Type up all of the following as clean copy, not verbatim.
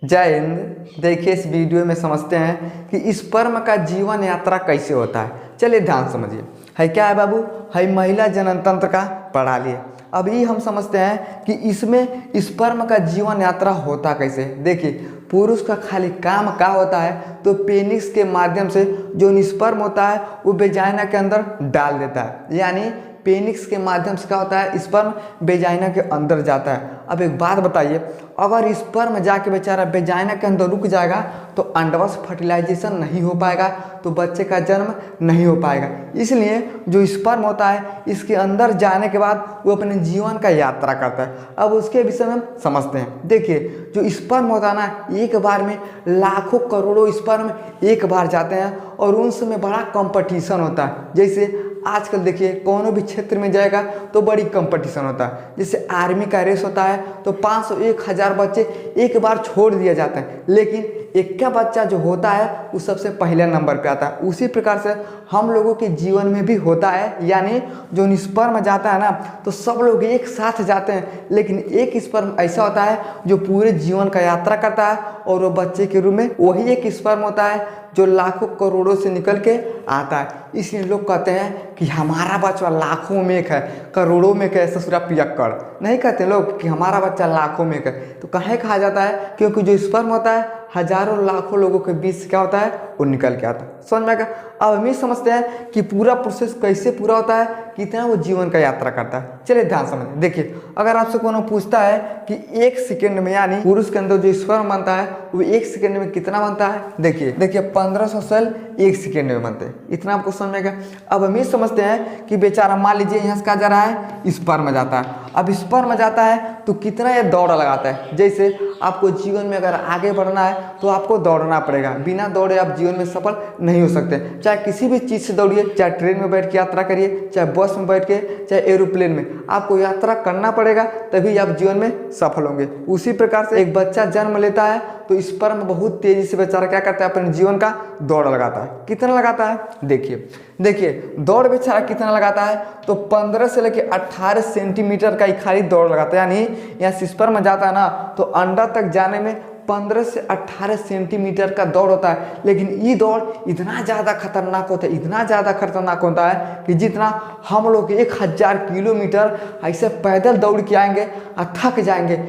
जय हिंद। देखिए इस वीडियो में समझते हैं कि स्पर्म का जीवन यात्रा कैसे होता है। चलिए ध्यान समझिए। है क्या है बाबू? है महिला जनन तंत्र का प्रणाली। अभी हम समझते हैं कि इसमें स्पर्म का जीवन यात्रा होता कैसे। देखिए पुरुष का खाली काम क्या होता है, तो पेनिस के माध्यम से जो स्पर्म होता है वो वेजाइना के अंदर डाल देता है। यानी पेनिक्स के माध्यम से क्या होता है, स्पर्म वेजाइना के अंदर जाता है। अब एक बात बताइए, अगर स्पर्म जाके बेचारा वेजाइना के अंदर रुक जाएगा तो अंडवश फर्टिलाइजेशन नहीं हो पाएगा, तो बच्चे का जन्म नहीं हो पाएगा। इसलिए जो स्पर्म होता है इसके अंदर जाने के बाद वो अपने जीवन का यात्रा करता है। अब उसके विषय में हम समझते हैं। देखिए जो स्पर्म होता है ना, एक बार में लाखों करोड़ों स्पर्म एक बार जाते हैं और उन समय बड़ा कंपटीशन होता है। जैसे आजकल देखिए कोनो भी क्षेत्र में जाएगा तो बड़ी कंपटीशन होता है। जैसे आर्मी का रेस होता है तो 500 1000 बच्चे एक बार छोड़ दिए जाते हैं, लेकिन एक का बच्चा जो होता है वो सबसे पहले नंबर पे आता है। उसी प्रकार से हम लोगों के जीवन में भी होता है। यानी जो स्पर्म जाता है ना, तो सब लोग एक साथ जाते हैं, लेकिन एक स्पर्म ऐसा होता है जो पूरे जीवन का यात्रा करता है और वो बच्चे के रूप में वही एक स्पर्म होता है जो लाखों करोड़ों से निकल के आता है। इसलिए लोग कहते हैं कि हमारा बच्चा लाखों में एक है, करोड़ों में एक है, ससुरा पियक्कड़ नहीं कहते लोग कि हमारा बच्चा लाखों में एक है। तो कहे कहा जाता है क्योंकि जो स्पर्म होता है हजारों लाखों लोगों के बीच से क्या होता है वो निकल के आता है। समझ में आएगा? अब हम ये समझते हैं कि पूरा प्रोसेस कैसे पूरा होता है, कितना वो जीवन का यात्रा करता है। चलिए ध्यान समझिए। देखिए अगर आपसे कोनो पूछता है कि 1 सेकेंड में, यानी पुरुष के अंदर जो स्पर्म बनता है वो 1 सेकेंड में कितना बनता है, देखिए 1500 सेल 1 सेकेंड में बनते हैं। इतना आपको समझ में आएगा? अब हम ये समझते हैं कि बेचारा मान लीजिए यहाँ से कहा जा रहा है स्पर्म जाता है। अब स्पर्म जाता है तो कितना ये दौड़ लगाता है। जैसे आपको जीवन में अगर आगे बढ़ना है तो आपको दौड़ना पड़ेगा, बिना दौड़े आप जीवन में सफल नहीं हो सकते। चाहे किसी भी चीज़ से दौड़िए, चाहे ट्रेन में बैठ के यात्रा करिए, चाहे बस में बैठ के, चाहे एरोप्लेन में, आपको यात्रा करना पड़ेगा तभी आप जीवन में सफल होंगे। उसी प्रकार से एक बच्चा जन्म लेता है तो स्पर्म बहुत तेजी से बेचारा क्या करता है, अपने जीवन का दौड़ लगाता है। कितना लगाता है देखिए दौड़ बेचारा कितना लगाता है, तो 15 से लेकर 18 सेंटीमीटर का खाली दौड़ लगाता है। यानी यहाँ से स्पर्म जाता है ना, तो अंडा तक जाने में 15 से 18 सेंटीमीटर का दौड़ होता है। लेकिन ये दौड़ इतना ज़्यादा खतरनाक होता है कि जितना हम लोग 1000 किलोमीटर ऐसे पैदल दौड़ के आएंगे और थक जाएंगे,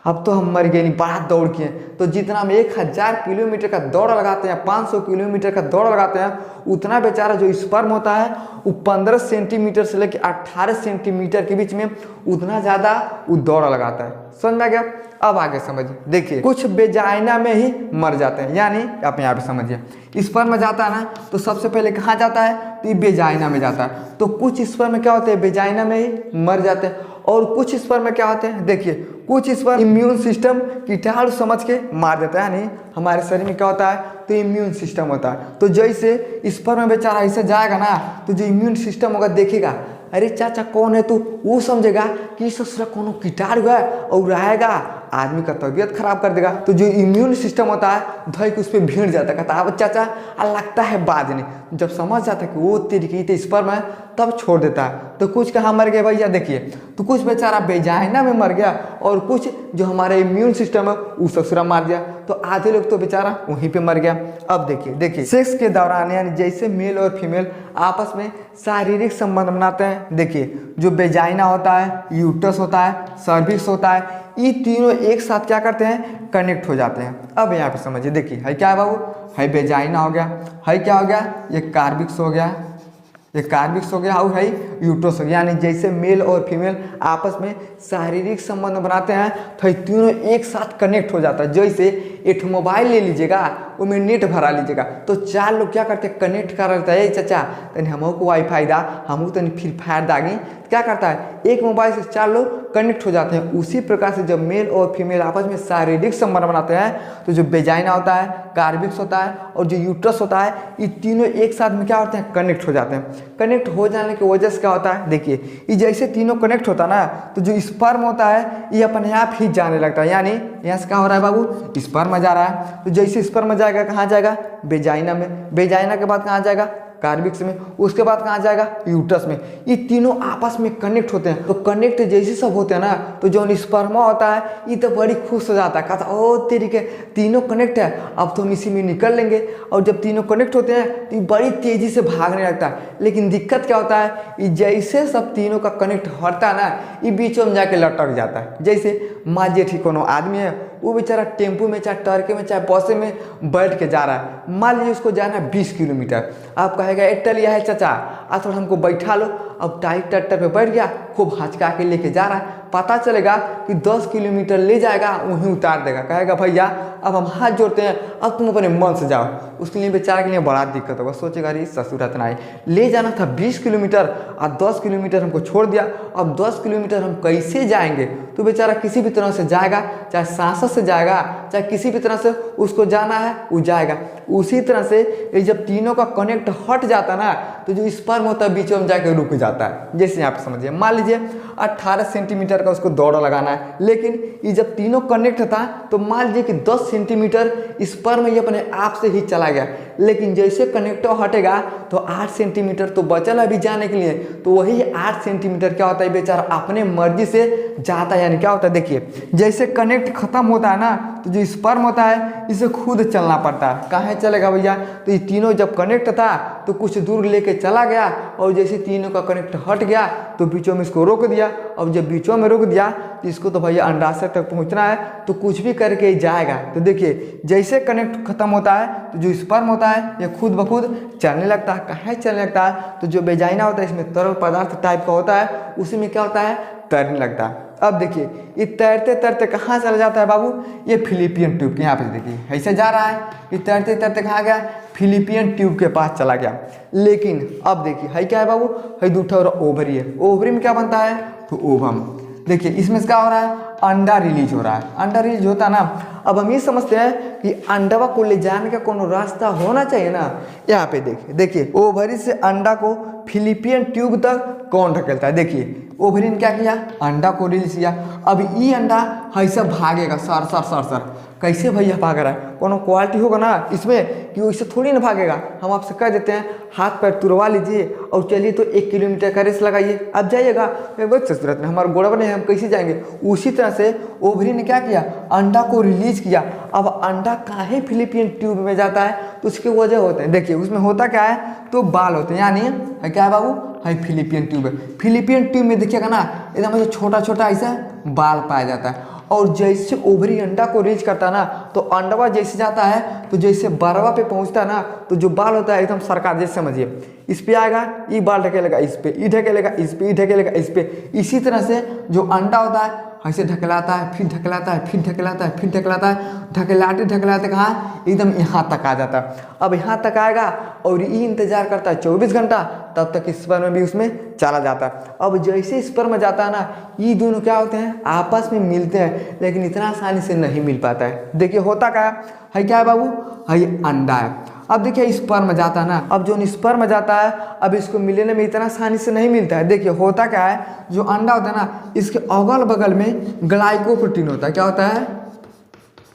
अब तो हम मर गए, नहीं बड़ा दौड़ किए। तो जितना हम 1000 किलोमीटर का दौड़ लगाते हैं, 500 किलोमीटर का दौड़ लगाते हैं, उतना बेचारा जो स्पर्म होता है वो 15 सेंटीमीटर से लेकर 18 सेंटीमीटर के बीच में उतना ज़्यादा वो दौड़ लगाता है। समझ में आ गया? अब आगे समझिए। देखिए कुछ वेजाइना में ही मर जाते हैं। यानी आप यहाँ पे समझिए, स्पर्म में जाता है ना, तो सबसे पहले कहाँ जाता है, तो ये वेजाइना में जाता है। तो कुछ स्पर्म में क्या होते हैं, वेजाइना में ही मर जाते हैं। और कुछ स्पर्म में क्या होते हैं, देखिए कुछ स्पर्म इम्यून सिस्टम कीटाणु समझ के मार देता है। यानी हमारे शरीर में क्या होता है, तो इम्यून सिस्टम होता है। तो जैसे स्पर्म में बेचारा ऐसे जाएगा ना, तो जो इम्यून सिस्टम होगा देखेगा, अरे चाचा कौन है तू, वो समझेगा कि ससुरा कोनो कीटाणु है और रहेगा, आदमी का तबीयत खराब कर देगा। तो जो इम्यून सिस्टम होता है धोई के उस पर भीड़ जाता है, कहता है चाचा लगता है बाद नहीं। जब समझ जाता है कि वो तेरी स्पर्म है तब छोड़ देता है। तो कुछ कहाँ मर गए भैया, देखिए तो कुछ बेचारा वेजाइना में मर गया और कुछ जो हमारे इम्यून सिस्टम है वो ससुरा मार दिया। तो आधे लोग तो बेचारा वहीं पे मर गया। अब देखिए सेक्स के दौरान, यानी जैसे मेल और फीमेल आपस में शारीरिक संबंध बनाते हैं, देखिए जो वेजाइना होता है, यूट्रस होता है, सर्विक्स होता है, ये तीनों एक साथ क्या करते हैं, कनेक्ट हो जाते हैं। अब यहाँ पे समझिए। देखिए है क्या है बाबू, है वेजाइना हो गया, है क्या हो गया, ये कार्बिक्स हो गया, और है यूट्रस हो गया। यानी जैसे मेल और फीमेल आपस में शारीरिक संबंध बनाते हैं तो ये तीनों एक साथ कनेक्ट हो जाता है। जैसे एक मोबाइल ले लीजिएगा, उसमें नेट भरा लीजिएगा, तो 4 लोग क्या करते हैं, कनेक्ट कर रहता है, चाचा तनी हमको वाईफाई दा, हमको तनी फ्री फायर दागी, क्या करता है, एक मोबाइल से 4 लोग कनेक्ट हो जाते हैं। उसी प्रकार से जब मेल और फीमेल आपस में शारीरिक संबंध बनाते हैं तो जो वेजाइना होता है, कार्बिक्स होता है और जो यूट्रस होता है, ये तीनों एक साथ में क्या होते हैं, कनेक्ट हो जाते हैं। कनेक्ट हो जाने की वजह से क्या होता है, देखिए ये जैसे तीनों कनेक्ट होता है ना, तो जो स्पर्म होता है ये अपने आप ही जाने लगता है। यानी यहाँ से क्या हो रहा है बाबू, स्पर्म जा रहा है, तो जैसे स्पर्म जाएगा कहाँ जाएगा, वेजाइना में, वेजाइना के बाद कहाँ जाएगा, कार्बिक्स में, उसके बाद कहाँ जाएगा, यूट्रस में। ये तीनों आपस में कनेक्ट होते हैं। तो कनेक्ट जैसे सब होते हैं ना, तो जो स्पर्मा होता है ये तो बड़ी खुश हो जाता है, कहता ओ तेरी के तीनों कनेक्ट है, अब तो हम इसी में निकल लेंगे। और जब तीनों कनेक्ट होते हैं तो ये बड़ी तेजी से भागने लगता है। लेकिन दिक्कत क्या होता है, ये जैसे सब तीनों का कनेक्ट हटता है ना, ये बीचों में जाके लटक जाता है। जैसे मान लीजिए ठीक कोनो आदमी है, वो बेचारा टेम्पो में चाहे ट्रक में चाहे बस में बैठ के जा रहा है, मान लीजिए उसको जाना है 20 किलोमीटर। आप कहेगा एटलिया है चाचा, आज थोड़ा हमको बैठा लो। अब टाइट ट्रैक्टर पे बैठ गया, खूब हचका के लेके जा रहा है, पता चलेगा कि 10 किलोमीटर ले जाएगा, वहीं उतार देगा। कहेगा भैया अब हम हाथ जोड़ते हैं, अब तुम अपने मन से जाओ। उसके लिए बेचारा के लिए बड़ा दिक्कत होगा, सोचेगा अरे ससुर इतना है, ले जाना था 20 किलोमीटर और 10 किलोमीटर हमको छोड़ दिया, अब 10 किलोमीटर हम कैसे जाएंगे। तो बेचारा किसी भी तरह से जाएगा, चाहे सांसद से जाएगा, चाहे किसी भी तरह से उसको जाना है वो जाएगा। उसी तरह से ये जब तीनों का कनेक्ट हट जाता ना, तो जो स्पर्म होता है बीच में जाकर रुक जाता है। जैसे यहाँ पे समझिए, मान लीजिए 18 सेंटीमीटर का उसको दौड़ लगाना है, लेकिन ये जब तीनों कनेक्ट था तो मान लीजिए कि 10 सेंटीमीटर स्पर्म ये अपने आप से ही चला गया। लेकिन जैसे कनेक्टर हटेगा तो 8 सेंटीमीटर तो बचल अभी जाने के लिए, तो वही 8 सेंटीमीटर क्या होता है, बेचारा अपने मर्जी से जाता है। यानी क्या होता है, देखिए जैसे कनेक्ट खत्म होता है ना, तो जो स्पर्म होता है इसे खुद चलना पड़ता है। कहाँ चलेगा भैया, तो ये तीनों जब कनेक्ट था तो कुछ दूर लेके चला गया, और जैसे तीनों का कनेक्ट हट गया तो बीचों में इसको रोक दिया। अब जब बीचों में रोक दिया तो इसको तो भैया अंडाशय तक पहुंचना है, तो कुछ भी करके जाएगा। तो देखिए जैसे कनेक्ट खत्म होता है तो जो स्पर्म होता है ये खुद ब खुद चलने लगता है। कहाँ चलने लगता है, तो जो वेजाइना होता है इसमें तरल पदार्थ टाइप का होता है, उसी में क्या होता है, तैरने लगता है। अब देखिए ये तैरते तैरते कहाँ चला जाता है बाबू, ये फिलिपियन ट्यूब के यहाँ पे देखिए ऐसे जा रहा है, ये तैरते तैरते कहाँ गया, फिलिपियन ट्यूब के पास चला गया। लेकिन अब देखिए है क्या है बाबू, है दूठा और ओवरी है। ओवरी में क्या बनता है, तो ओवम। देखिए इसमें क्या हो रहा है, अंडा रिलीज हो रहा है। अंडा रिलीज होता है ना, अब हम ये समझते हैं कि अंडा को ले जाने का कोनो रास्ता होना चाहिए ना। यहाँ पे देखिए ओवरी से अंडा को फिलिपियन ट्यूब तक कौन ढकेलता है। देखिए ओवरी ने क्या किया, अंडा को रिलीज किया। अब ये अंडा ऐसा भागेगा सर सर सर सर। कैसे भैया भाग रहा है, कोनो क्वालिटी होगा ना इसमें कि वैसे थोड़ी ना भागेगा। हम आपसे कह देते हैं हाथ पैर तुड़वा लीजिए और चलिए तो 1 किलोमीटर का रेस लगाइए, आप जाइएगा। बहुत सूरत में हमारे गोड़ा बने, हम कैसे जाएंगे। उसी तरह से ओवरी ने क्या किया, अंडा को रिलीज किया। अब अंडा काहे फिलिपियन ट्यूब में जाता है, तो उसकी वजह होते हैं। देखिए उसमें होता क्या है, तो बाल होते हैं, यानी है क्या है बाबू, है फिलिपियन ट्यूब है। फिलिपियन ट्यूब में देखिएगा ना एकदम छोटा छोटा ऐसा बाल पाया जाता है। और जैसे ओवरी अंडा को रिलीज करता है ना, तो अंडवा जैसे जाता है तो जैसे बरवा पे पहुंचता है ना, तो जो बाल होता है एकदम सरकार जैसे समझिए, इस पे आएगा ये बाल ढकेलेगा, इस पे ये ढकेलेगा, इस पे ये ढकेलेगा, इस पे। इसी तरह से जो अंडा होता है ऐसे ढकलाता है, फिर ढकलाता है, फिर ढकलाता है, फिर ढकलाता है, ढकलाते ढकलाते कहाँ एकदम यहाँ तक आ जाता है। अब यहाँ तक आएगा और ये इंतजार करता है 24 घंटा, तब तक स्पर्म भी उसमें चला जाता है। अब जैसे स्पर्म जाता है ना, ये दोनों क्या होते हैं, आपस में मिलते हैं, लेकिन इतना आसानी से नहीं मिल पाता है। देखिए होता क्या है क्या है बाबू, है अंडा है। अब देखिए स्पर्म जाता है ना, अब जो स्पर्म जाता है अब इसको मिलने में इतना आसानी से नहीं मिलता है। देखिए होता क्या है, जो अंडा होता है ना इसके अगल बगल में ग्लाइकोप्रोटीन होता है। क्या होता है,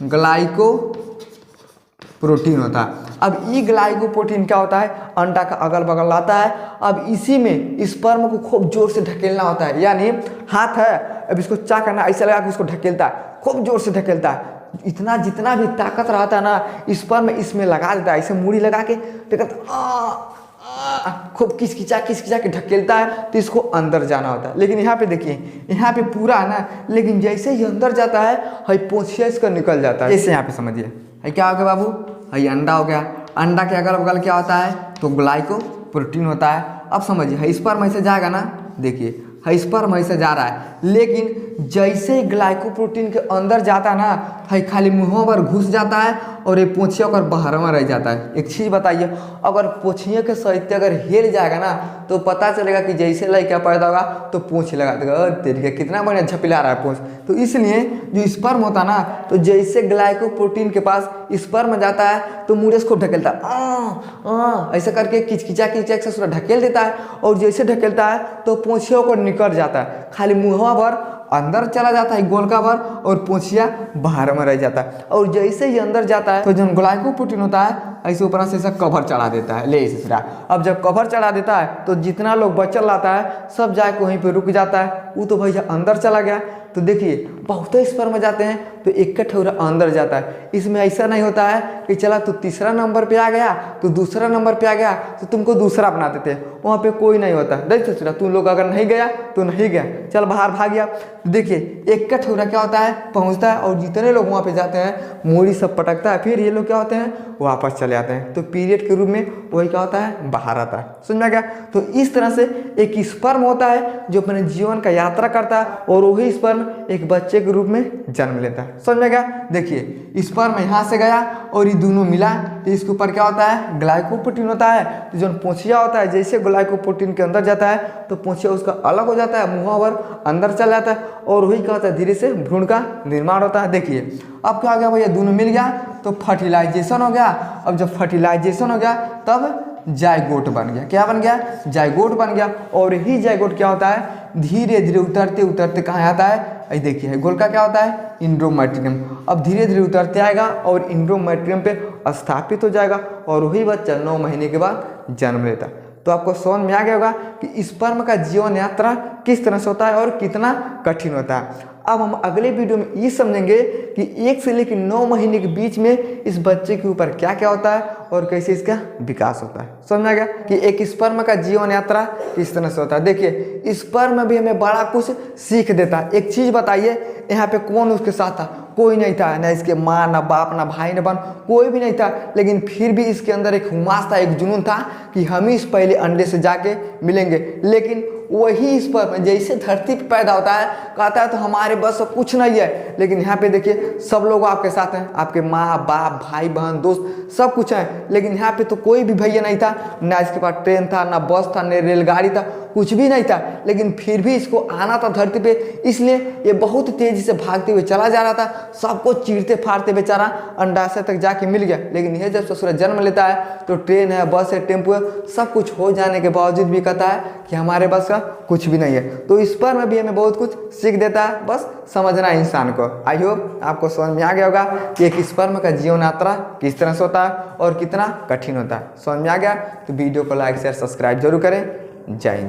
ग्लाइको प्रोटीन होता है। अब ये ग्लाइकोप्रोटीन क्या होता है, अंडा का अगल बगल लाता है। अब इसी में स्पर्म को खूब जोर से ढकेलना होता है, यानी हाथ है अब इसको चा करना, ऐसा लगा कि उसको ढकेलता है, खूब जोर से ढकेलता है। इतना जितना भी ताकत रहता है ना स्पर्म इसमें लगा देता है, ऐसे मूड़ी लगा के खूब किचकिचा के ढकेलता है, तो इसको अंदर जाना होता है। लेकिन यहाँ पे देखिए, यहाँ पे पूरा है ना, लेकिन जैसे ही अंदर जाता है पोंछिया इसका निकल जाता है। जैसे यहाँ पे समझिए है क्या हो गया बाबू, है अंडा हो गया। अंडा के अगल बगल क्या होता है, तो ग्लाइको प्रोटीन होता है। अब समझिए स्पर्म ऐसे जाएगा ना, देखिए स्पर्म ऐसे जा रहा है, लेकिन जैसे ही ग्लाइकोप्रोटीन के अंदर जाता है ना, है खाली मुँहों पर घुस जाता है और ये पोछिया कर बाहर में रह जाता है। एक चीज़ बताइए, अगर पोछिया के सहित अगर हिल जाएगा ना, तो पता चलेगा कि जैसे लड़का पैदा होगा तो पूँछ लगा देगा, तेरी का कितना बढ़िया झपिला रहा है पूँछ। तो इसलिए जो स्पर्म होता है ना, तो जैसे ग्लाइकोप्रोटीन के पास स्पर्म जाता है तो मुँह इसको ढकेलता है, ऐसा करके किचकिचा के से ढकेल देता है। और जैसे ढकेलता है तो पोछियों को निकल जाता है, खाली मुँहवा पर अंदर चला जाता है गोल का भर और पूंछिया बाहर में रह जाता है। और जैसे ही अंदर जाता है तो जो ग्लाइकोप्रोटीन होता है ऐसे ऊपर से ऐसा कवर चढ़ा देता है, ले इसे। अब जब कवर चढ़ा देता है तो जितना लोग बचल रहता है सब जाके वहीं पे रुक जाता है। वो तो भैया अंदर चला गया। तो देखिए बहुत स्पर्म जाते हैं तो एक ठोरा अंदर जाता है। इसमें ऐसा नहीं होता है कि चला तू तीसरा नंबर पे आ गया तो दूसरा नंबर पे आ गया तो तुमको दूसरा बना देते हैं, वहाँ पे कोई नहीं होता। देख सोच तू लोग अगर नहीं गया तो नहीं गया, चल बाहर भाग गया। तो देखिए एक ठोरा क्या होता है पहुँचता है और जितने लोग वहाँ पे जाते हैं मूड़ी सब पटकता है, फिर ये लोग क्या होते हैं वापस चले आते हैं। तो पीरियड के रूप में वही क्या होता है बाहर आता है। समझ में आ गया? तो इस तरह से एक स्पर्म होता है जो अपने जीवन का यात्रा करता है और वही स्पर्म एक बच्चे के रूप में जन्म लेता है। समझ में गया? देखिए स्पर्म यहाँ से गया और ये दोनों मिला तो इसके ऊपर क्या होता है ग्लाइकोप्रोटीन होता है। तो जो पूंछिया होता है जैसे ग्लाइकोप्रोटीन के अंदर जाता है तो पूंछिया उसका अलग हो जाता है, मुहावर अंदर चला जाता है और वही क्या होता है धीरे से भ्रूण का निर्माण होता है। देखिए अब क्या हो गया भैया दोनों मिल गया तो फर्टिलाइजेशन हो गया। अब जब फर्टिलाइजेशन हो गया तब जाइगोट बन गया। क्या बन गया? जाइगोट बन गया। और ही जाइगोट क्या होता है धीरे धीरे उतरते उतरते कहाँ आता है, देखिए गोल का क्या होता है इंड्रोमेट्रियम। अब धीरे धीरे उतरते आएगा और इंड्रोमेट्रियम पे स्थापित हो जाएगा और वही बच्चा 9 महीने के बाद जन्म लेता है। तो आपको समझ में आ गया होगा कि स्पर्म का जीवन यात्रा किस तरह से होता है और कितना कठिन होता है। अब हम अगले वीडियो में ये समझेंगे कि 1 से लेकर 9 महीने के बीच में इस बच्चे के ऊपर क्या क्या होता है और कैसे इसका विकास होता है। समझ में आ गया कि एक स्पर्म का जीवन यात्रा किस तरह से होता है। देखिए स्पर्म भी हमें बड़ा कुछ सीख देता है। एक चीज़ बताइए यहाँ पे कौन उसके साथ था? कोई नहीं था, ना इसके माँ ना बाप ना भाई ना बहन, कोई भी नहीं था। लेकिन फिर भी इसके अंदर एक हुमास था, एक जुनून था कि हम ही इस पहले अंडे से जाके मिलेंगे। लेकिन वही स्पर्म जैसे धरती पे पैदा होता है कहता है तो हमारे बस कुछ नहीं है। लेकिन यहाँ पे देखिए सब लोग आपके साथ हैं, आपके माँ बाप भाई बहन दोस्त सब कुछ है। लेकिन यहाँ पे तो कोई भी भैया नहीं था, ना इसके पास ट्रेन था ना बस था ना रेलगाड़ी था, कुछ भी नहीं था। लेकिन फिर भी इसको आना था धरती पे, इसलिए ये बहुत तेजी से भागते हुए चला जा रहा था। सबको चीरते फाड़ते बेचारा अंडाशय तक जाके मिल गया। लेकिन यह जब ससुर जन्म लेता है तो ट्रेन है बस है टेम्पो है सब कुछ हो जाने के बावजूद भी कहता है कि हमारे बस का कुछ भी नहीं है। तो स्पर्म भी हमें बहुत कुछ सीख देता है, बस समझना है इंसान को। आई होप आपको समझ में आ गया होगा कि एक स्पर्म का जीवन यात्रा किस तरह से होता है और कितना कठिन होता है। समझ में आ गया तो वीडियो को लाइक शेयर सब्सक्राइब जरूर करें। जय हिंद।